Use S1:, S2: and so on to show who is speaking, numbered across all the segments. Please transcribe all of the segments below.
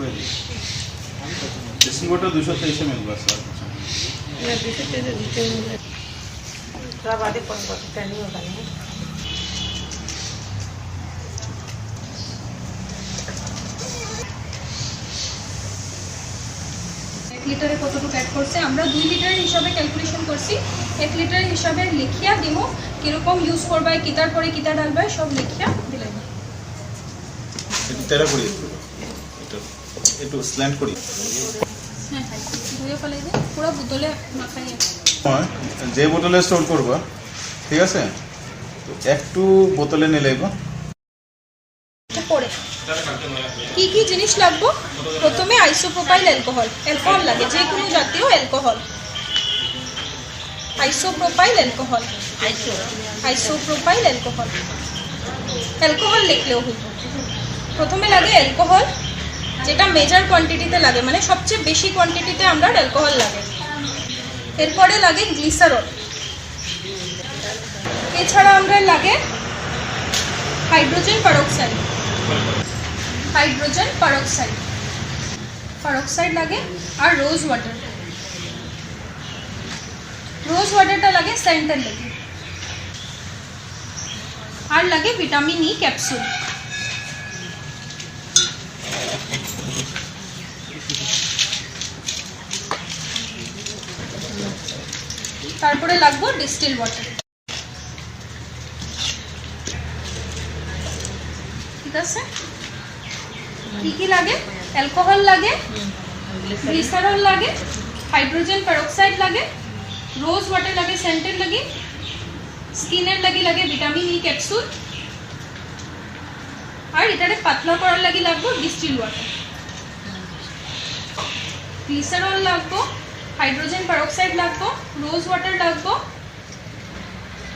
S1: করে দিই। Dressing bottle 223 ml বাস আর কিছু না।
S2: না 223 দিতে হবে। थोड़ा बाद में पड़ता नहीं होगा नहीं।
S3: লিটারে কতটুকু অ্যাড করছে আমরা 2 লিটার হিসাবে ক্যালকুলেশন করছি। 1 লিটার হিসাবে লিখিয়া দিমু কিরকম ইউজ করবাই কিতার পরে কিতা ডালবাই সব লিখিয়া দিলাম।
S1: একটু তেরা করি এটা একটু স্ল্যান্ট করি।
S3: হ্যাঁ ধুয়ে ফেলে দে পুরো বোতলে মাখাইয়া।
S1: যে বোতলে স্টোর করবা ঠিক আছে তো একটু বোতলে নিয়ে লইবা।
S3: পরে কি কি জিনিস লাগবে প্রথমে আইসোপ্রোপাইল অ্যালকোহল লাগে যে কোনো জাতীয় অ্যালকোহল আইসোপ্রোপাইল অ্যালকোহল লিখলেও হইব। প্রথমে লাগে অ্যালকোহল যেটা মেজর কোয়ান্টিটিতে লাগে মানে সবচেয়ে বেশি কোয়ান্টিটিতে আমরা অ্যালকোহল লাগে। এরপরে লাগে গ্লিসারল। এছাড়া আমরা লাগে হাইড্রোজেন পারক্সাইড লাগে আর রোজ ওয়াটারটা লাগে সেন্টার লাগে আর লাগে ভিটামিন ই ক্যাপসুল। তারপরে লাগবে ডিস্টিল ওয়াটার। ঠিক আছে কি লাগে অ্যালকোহল লাগে গ্লিসারল লাগে হাইড্রোজেন পেরক্সাইড লাগে রোজ ওয়াটার লাগে সেন্টের লাগে স্কিনের লাগে ভিটামিন ই ক্যাপসুল আর এটারে পাতলা করার লাগবে ডিস্টিল ওয়াটার। গ্লিসারল লাগবে হাইড্রোজেন পেরক্সাইড লাগবে রোজ ওয়াটার লাগবে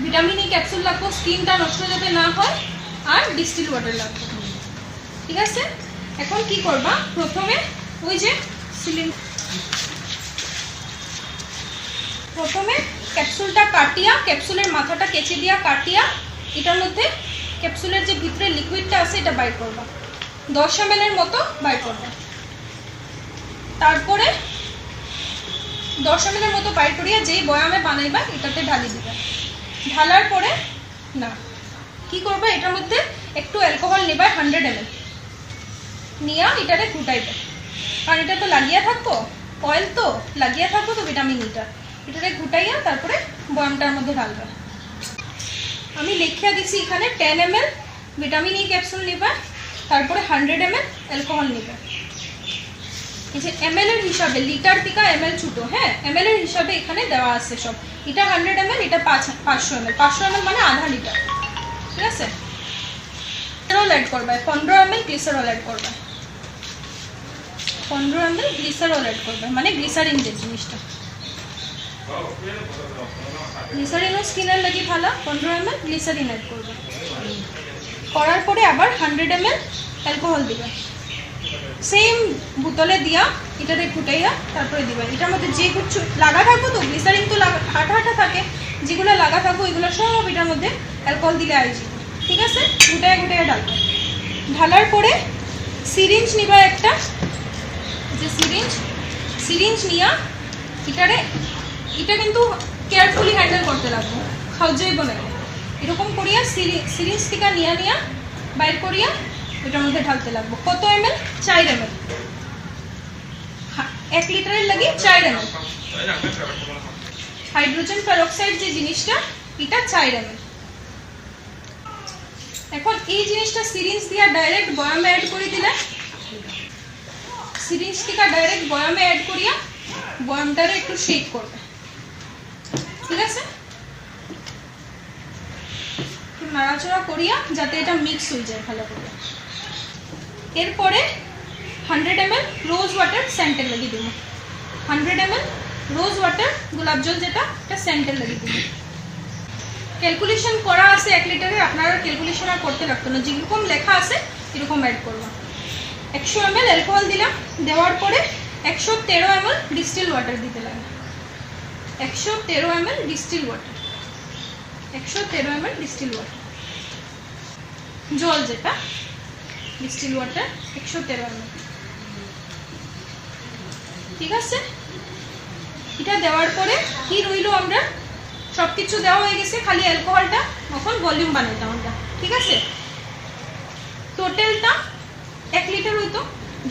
S3: ভিটামিন ই ক্যাপসুল লাগবে স্কিনটা নষ্ট যাতে না হয় আর ডিস্টিল ওয়াটার লাগবে। ঠিক আছে এখন কি করবা প্রথমে ওই যে প্রথমে ক্যাপসুলটা কাটিয়া ক্যাপসুলের মাথাটা কেচি দিয়া কাটিয়া এটার মধ্যে ক্যাপসুলের যে ভিতরে লিকুইডটা আছে এটা বাইর করবা 10 ml এর মতো বাইর করবা। তারপরে 10 ml এর মতো বাইর করিয়া যেই বয়ামে বানাইবা এটাতে ঢালি দিবা। ঢালার পরে না কি করবা এটার মধ্যে একটু অ্যালকোহল নেবা 100 ml নিয়া এটারে ফুটাইবা কারণ এটা তো লাগিয়া থাকবো অয়েল তো লাগিয়া থাকবো তো ভিটামিন ইটা এটারে ফুটাইয়া তারপরে বয়ামটার মধ্যে ঢালবা। আমি লিখিয়া দিছি এখানে 10 ml ভিটামিন ই ক্যাপসুল নিবা তারপরে 100 ml অ্যালকোহল নিবা। এই যে ml এর হিসাবে লিটার থেকে ml ছোট হ্যাঁ ml এর হিসাবে এখানে দেওয়া আছে সব। এটা 100 ml এটা 500 ml 500 ml মানে আধা লিটার। ঠিক আছে গ্লিসারল অ্যাড করবা 15 ml গ্লিসারল অ্যাড করবা 15 ml গ্লিসারল অ্যাড করবা মানে গ্লিসারিন যে জিনিসটা গ্লিসারিনও স্কিনের লাগি ভালো 15 ml গ্লিসারিন অ্যাড করবা। করার পরে আবার 100 ml অ্যালকোহল দিবা সেম বোতলে দিয়া এটাতে ফুটাইয়া তারপরে দিবা। এটার মধ্যে যে কিছু লাগা থাকবো তো গ্লিসারিন তো হাঁটা থাকে যেগুলো লাগা থাকবো এগুলো সব এটার মধ্যে অ্যালকোহল দিলে আইজি। ঠিক আছে গুটাইয়া ঢালবা। ঢালার পরে সিরিঞ্জ নিবা একটা যে সিরিঞ্জ নিয়া এটা কিন্তু কেয়ারফুলি হ্যান্ডেল করতে লাগবে খাওয়াইব না এরকম করিয়া সিরিঞ্জ থেকে নিয়া বাইর করিয়া এটার মধ্যে ঢালতে লাগবে। কত ml 4 ml 1 লিটারের লাগি 4 ml হাইড্রোজেন পেরক্সাইড যে জিনিসটা এটা 4 ml। এখন এই জিনিসটা সিরিঞ্জ দিয়া ডাইরেক্ট বয়ামে অ্যাড করে দিলে সিরিঞ্জ থেকে ডাইরেক্ট বয়ামে অ্যাড করিয়া বয়ামটারে একটু শেক করবে। ঠিক আছে একটু নাড়াচাড়া করিয়া যাতে এটা মিক্স হয়ে যায় ভালো করে। এরপরে 100 ml রোজ ওয়াটার সেন্টের লাগিয়ে দেবো 100 ml রোজ ওয়াটার গোলাপ জল যেটা এটা সেন্টের লাগিয়ে দেবো। ক্যালকুলেশন করা আছে 1 লিটারে আপনারা ক্যালকুলেশন আর করতে লাগতো না যেরকম লেখা আছে এরকম অ্যাড করবা। 100 ml অ্যালকোহল দিলাম দেওয়ার পরে 113 ml ডিস্টিল ওয়াটার দিতে লাগে 113 ml ডিস্টিল ওয়াটার জল যেটা ডিস্টিল ওয়াটার 113 ml ঠিক আছে, এটা দেওয়ার পরে কি রইলো, আমরা সব কিছু দেওয়া হয়ে গেছে, খালি অ্যালকোহলটা এখন ভলিউম বানাইতাম আমরা। ঠিক আছে, টোটালটা 1 লিটার হইতো,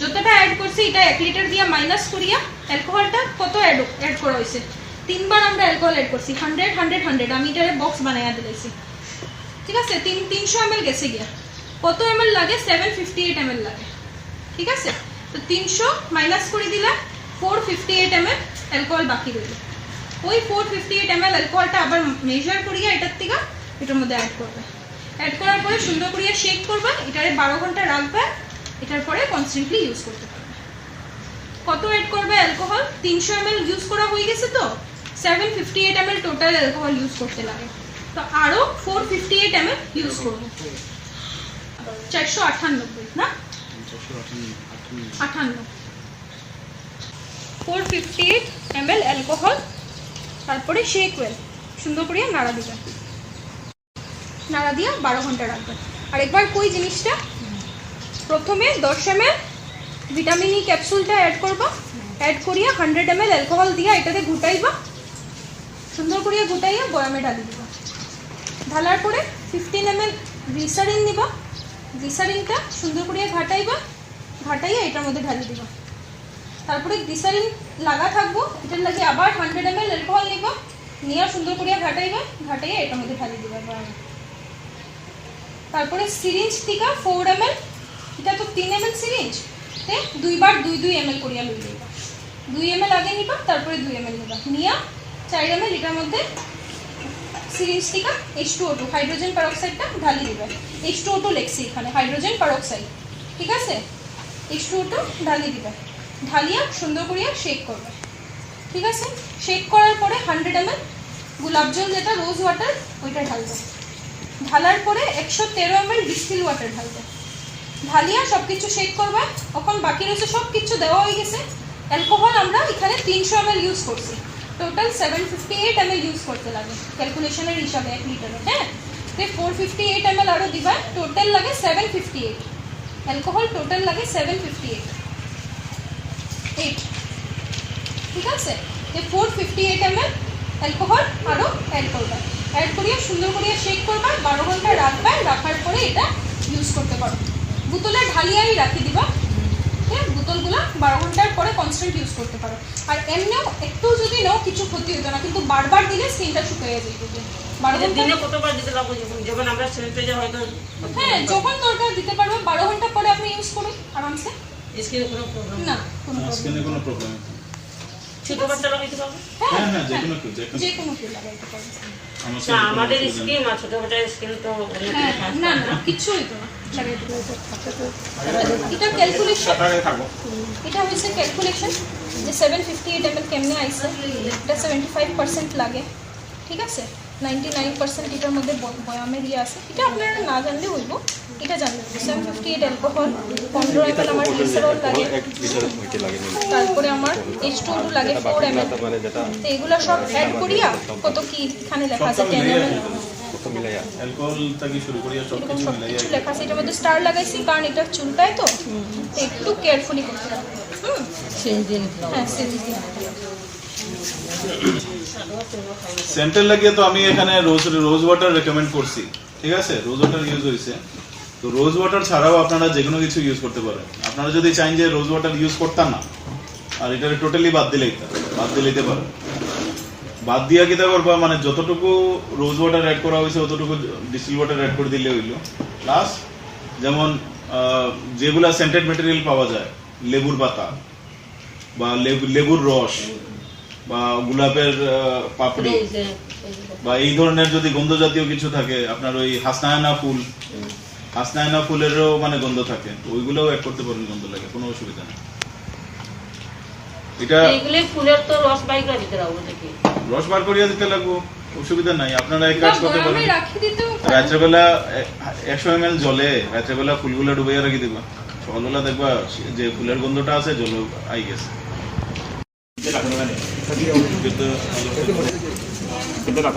S3: যতটা অ্যাড করছি এটা 1 লিটার দিয়ে মাইনাস করিয়া অ্যালকোহলটা কত অ্যাড করা হয়েছে, 3 বার আমরা অ্যালকোহল অ্যাড করছি, 100 100 100, আমি এটারে বক্স বানাইয়া দিয়েছি। ঠিক আছে, 300 ml গেছে গিয়া, কত ml লাগে, 758 ml লাগে। ঠিক আছে, তো 300 মাইনাস করে দিলে 458 ml অ্যালকোহল বাকি রইল। ওই 458 ml অ্যালকোহলটা আবার মেজার করিয়া এটার থেকে এটার মধ্যে অ্যাড করবে। অ্যাড করার পরে সুন্দর করিয়া শেক করবে, এটারে 12 ঘন্টা রাখবে, এটার পরে কনস্ট্যান্টলি ইউজ করতে পারবে। কত অ্যাড করবে অ্যালকোহল, 300 ml ইউজ করা হয়ে গেছে, তো 758 ml টোটাল অ্যালকোহল ইউজ করতে লাগে, তো আরো 458 ml ইউজ করব, 498 না 58, 458 ml অ্যালকোহল, তারপরে শেক ওয়েল সুন্দর করে নাড়া দিবে, নাড়া দিয়া 12 ঘন্টা রাখবে। আর একবার কই জিনিসটা, প্রথমে 10 ml ভিটামিন ই ক্যাপসুলটা অ্যাড করবা, অ্যাড করিয়া 100 ml অ্যালকোহল দিয়া এটাতে ঘুটাইবা, সুন্দর করিয়া ঘুটাইয়া বয়ামে ঢালি দিবা। ঢালার পরে 15 ml গ্লিসারিন নিবা, গ্লিসারিনটা সুন্দর করিয়া ঘাটাইয়া এটার মধ্যে ঢালি দিবা। তারপরে গ্লিসারিন লাগা থাকবো, এটার লাগে আবার 100 ml অ্যালকোহল নিবা, নিয়ে সুন্দর করিয়া ঘাটাইয়া এটার মধ্যে ঢালি দিবা। তারপরে সিরিঞ্জ থেকে 4 ml, এটা তো 3 ml সিরিঞ্জ, তে 2 বার 2 ml করিয়া লই দিবা, 2 ml আগে নিবা, তারপরে 2 ml নিবা, নিয়া 4 ml এটার মধ্যে সিরিঞ্জ থেকে H2O2 হাইড্রোজেন পারঅক্সাইডটা ঢালি দিবে। H2O2 লেখছি এখানে, হাইড্রোজেন পারঅক্সাইড। ঠিক আছে, H2O2 ঢালি দিবে, ঢালিয়া সুন্দর করিয়া শেক করবে। ঠিক আছে, শেক করার পরে 100 ml গোলাপ জল, যেটা রোজ ওয়াটার, ওইটা ঢালবে। ঢালার পরে 113 ml ডিস্টিল ওয়াটার ঢালবে, ঢালিয়া সব কিছু শেক করবে। এখন বাকি রয়েছে সব কিছু দেওয়া হয়ে গেছে। অ্যালকোহল আমরা এখানে 300 ml ইউজ করছি, টোটাল 758 ml ইউজ করতে লাগে ক্যালকুলেশনের হিসাবে 1 লিটারে। হ্যাঁ, তো 458 ml আরও দিবা, টোটাল লাগে 758 অ্যালকোহল, টোটাল লাগে 758। ঠিক আছে, তো 458 ml অ্যালকোহল আরও অ্যাড করবা, অ্যাড করিয়া সুন্দর করিয়া শেক করবা, 12 ঘন্টা রাখবা, রাখার পরে এটা ইউজ করতে পারো। বোতলে ঢালিয়াই রাখি দিবা, হ্যাঁ, বোতলগুলো 12 ঘন্টার পরে কনস্ট্যান্ট ইউজ করতে পারো। আর এমনিও একটু যদি নাও কিছু ক্ষতি হতো না, কিন্তু বারবার দিলে স্কিনটা শুকিয়ে যাবে। 12 ঘন্টা
S2: দিনে কতবার দিতে লাগবে, যখন আমরা স্যানিটাইজার হয়তো,
S3: হ্যাঁ, যখন দরকার দিতে পারবে। 12 ঘন্টা পরে আপনি ইউজ করুন আরামসে,
S2: স্কিনে কোনো প্রবলেম
S3: না কোনো
S1: স্কিনে কোনো প্রবলেম নেই।
S2: ছোট বাচ্চা লাগাইতে পারবে,
S1: হ্যাঁ হ্যাঁ, যে কোনো
S3: কেউ লাগাইতে পারবে।
S2: না আমাদের স্কিন আর ছোট বাচ্চার স্কিন তো
S3: হ্যাঁ, না না কিছু হইতো না, লাগাইতে পারবে। এটা ক্যালকুলেশন, এটা হচ্ছে ক্যালকুলেশন যে 758 ml কেমনে আইছে, এটা 75% লাগে। ঠিক আছে, 99% এটার মধ্যে বয়ামের ইয়ে আছে, এটা আপনারা না জানলে হইব, এটা জানবেন। 758 অ্যালকোহল, 15 ml আমার গ্লিসারল লাগে, তারপরে আমার H2O2 লাগে 4 ml, তো এগুলো সব অ্যাড করিয়া কত কি এখানে লেখা আছে 10 ml
S1: অ্যালকোহল থেকে শুরু করিয়া সব
S3: এরকম
S1: কিছু
S3: সব
S1: মিলাইয়া
S3: কিছু লেখা আছে। এটার মধ্যে স্টার লাগাইছি কারণ এটা চুলকায়, তো একটু কেয়ারফুলি করতে হবে। হ্যাঁ,
S1: সেন্টার লাগিয়ে তো আমি এখানে রোজ ওয়াটার রেকমেন্ড করছি। ঠিক আছে, রোজ ওয়াটার ইউজ হয়েছে, তো রোজ ওয়াটার ছাড়াও আপনারা যে কোনো কিছু ইউজ করতে পারেন। আপনারা যদি চান যে রোজ ওয়াটার ইউজ করতাম না, আর এটা টোটালি বাদ দিলেইতে পারেন। বাদ দিয়া কিতা করবা, মানে যতটুকু রোজ ওয়াটার অ্যাড করা হয়েছে অতটুকু ডিস্টিল ওয়াটার অ্যাড করে দিলে হইলো। প্লাস যেমন যেগুলা সেন্টেড ম্যাটেরিয়াল পাওয়া যায়, লেবুর পাতা বা লেবুর রস বা গোলাপের পাপড়ি বা এই ধরনের যদি গন্ধ জাতীয় কিছু থাকে, আপনার ওই হাসনায়না ফুলেরও মানে গন্ধ থাকে, ওইগুলোও অ্যাড করতে পারেন, গন্ধ লাগে, কোনো অসুবিধা নেই। এটা
S2: এগুলো ফুলের তো রস বাই করে দিতে লাগবে নাকি?
S1: রস বার করিয়া দিতে লাগবো, অসুবিধা নাই। আপনারা এক কাজ করতে পারেন,
S3: রাখি দিতেও
S1: রাত্রেবেলা 100 ml জলে রাত্রেবেলা ফুলগুলো ডুবাইয়া রাখি দিবা, সকালবেলা দেখবা যে ফুলের গন্ধটা আছে জল আই গেছে। কিন্তু